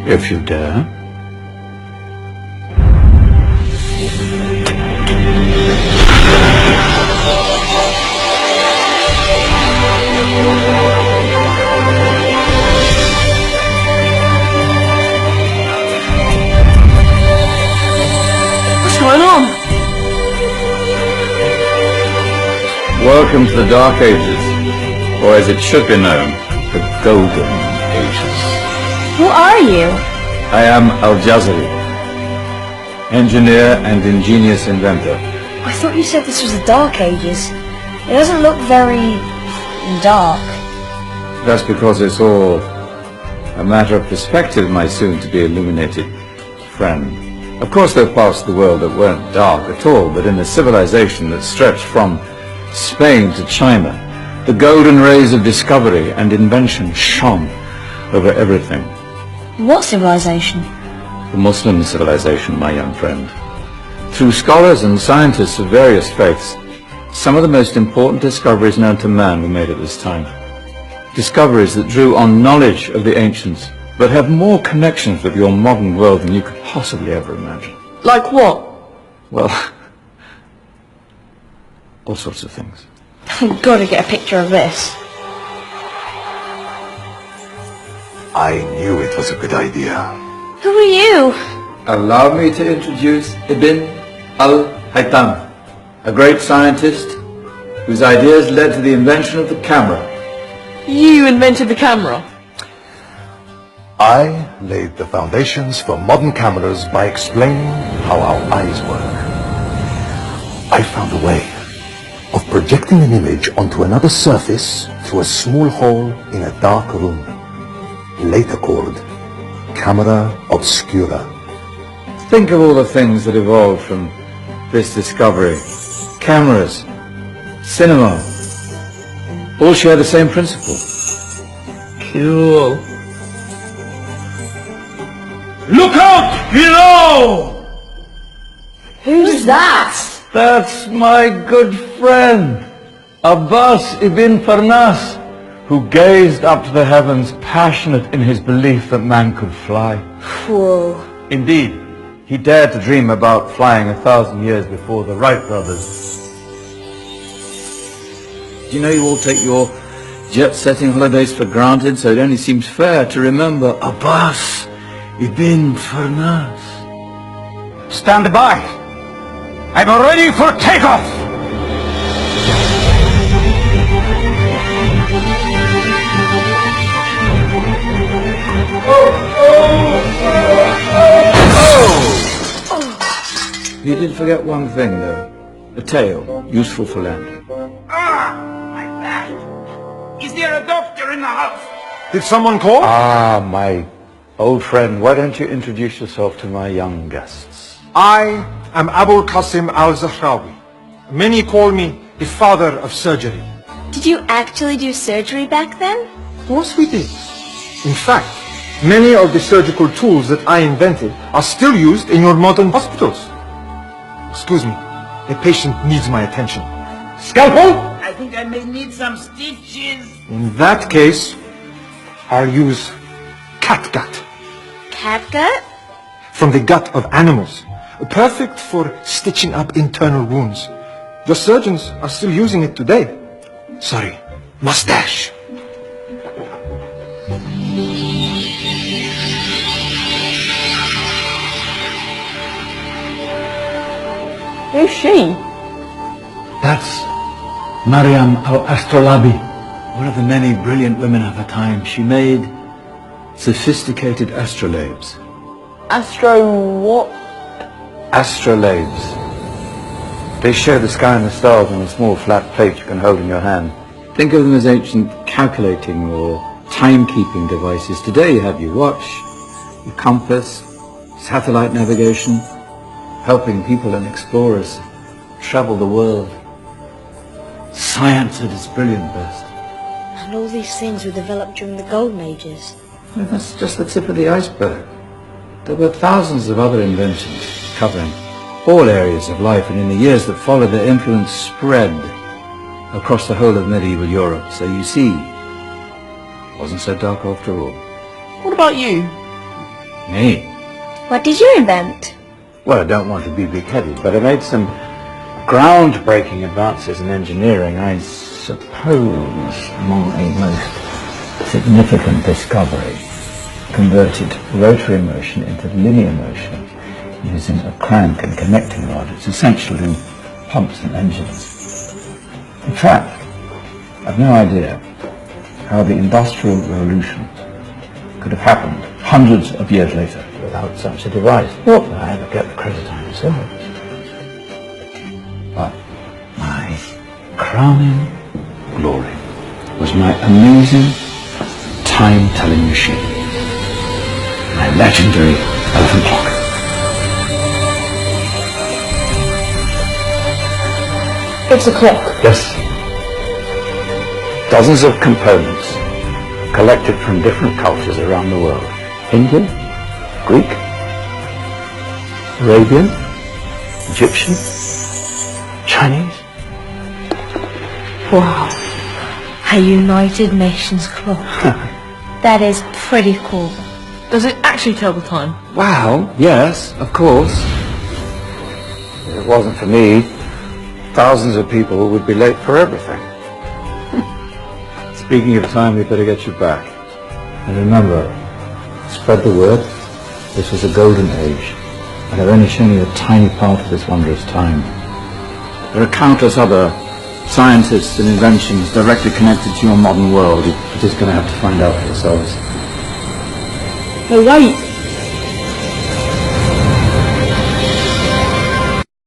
If you dare. What's going on? Welcome to the Dark Ages, or as it should be known, the Golden Ages. Who are you? I am Al-Jazari, engineer and ingenious inventor. I thought you said this was the Dark Ages. It doesn't look very dark. That's because it's all a matter of perspective, my soon-to-be illuminated friend. Of course there are parts of the world that weren't dark at all, but in a civilization that stretched from Spain to China, the golden rays of discovery and invention shone over everything. What civilization? The Muslim civilization, my young friend. Through scholars and scientists of various faiths, some of the most important discoveries known to man were made at this time. Discoveries that drew on knowledge of the ancients, but have more connections with your modern world than you could possibly ever imagine. Like what? Well, all sorts of things. I've got to get a picture of this. I knew it was a good idea. Who are you? Allow me to introduce Ibn al-Haytham, a great scientist whose ideas led to the invention of the camera. You invented the camera? I laid the foundations for modern cameras by explaining how our eyes work. I found a way of projecting an image onto another surface through a small hole in a dark room, later called camera obscura. Think of all the things that evolved from this discovery. Cameras, cinema, all share the same principle. Cool. Look out below! Who's that? That's my good friend, Abbas ibn Farnas, who gazed up to the heavens, passionate in his belief that man could fly. Whoa. Indeed, he dared to dream about flying 1,000 years before the Wright brothers. Do you know you all take your jet-setting holidays for granted, so it only seems fair to remember Abbas ibn Farnas. Stand by! I'm ready for takeoff! You did forget one thing, though. A tail, useful for landing. Ah, my back. Is there a doctor in the house? Did someone call? Ah, my old friend, why don't you introduce yourself to my young guests? I am Abul Qasim al-Zahrawi. Many call me the father of surgery. Did you actually do surgery back then? Of course we did. In fact, many of the surgical tools that I invented are still used in your modern hospitals. Excuse me, a patient needs my attention. Scalpel? I think I may need some stitches. In that case, I'll use catgut. Catgut? From the gut of animals. Perfect for stitching up internal wounds. The surgeons are still using it today. Sorry, mustache. Who's she? That's Maryam al-Astrolabi, one of the many brilliant women of her time. She made sophisticated astrolabes. Astro what? Astrolabes. They show the sky and the stars on a small flat plate you can hold in your hand. Think of them as ancient calculating or timekeeping devices. Today you have your watch, your compass, satellite navigation, helping people and explorers travel the world. Science at its brilliant best. And all these things were developed during the Golden Ages. Well, that's just the tip of the iceberg. There were thousands of other inventions covering all areas of life, and in the years that followed, their influence spread across the whole of medieval Europe. So you see, it wasn't so dark after all. What about you? Me? What did you invent? Well, I don't want to be big-headed, but I made some groundbreaking advances in engineering. I suppose my most significant discovery converted rotary motion into linear motion using a crank and connecting rod. It's essential in pumps and engines. In fact, I've no idea how the Industrial Revolution could have happened hundreds of years later without such a device. Not that I ever get the credit I deserve. But my crowning glory was my amazing time-telling machine, my legendary elephant clock. It's a clock. Yes. Dozens of components collected from different cultures around the world. Indian, Greek, Arabian, Egyptian, Chinese. Wow. A United Nations clock. That is pretty cool. Does it actually tell the time? Wow, yes, of course. If it wasn't for me, thousands of people would be late for everything. Speaking of time, we better get you back. And remember, spread the word. This was a golden age, and I've only shown you a tiny part of this wondrous time. There are countless other scientists and inventions directly connected to your modern world. You're just going to have to find out for yourselves. No, wait!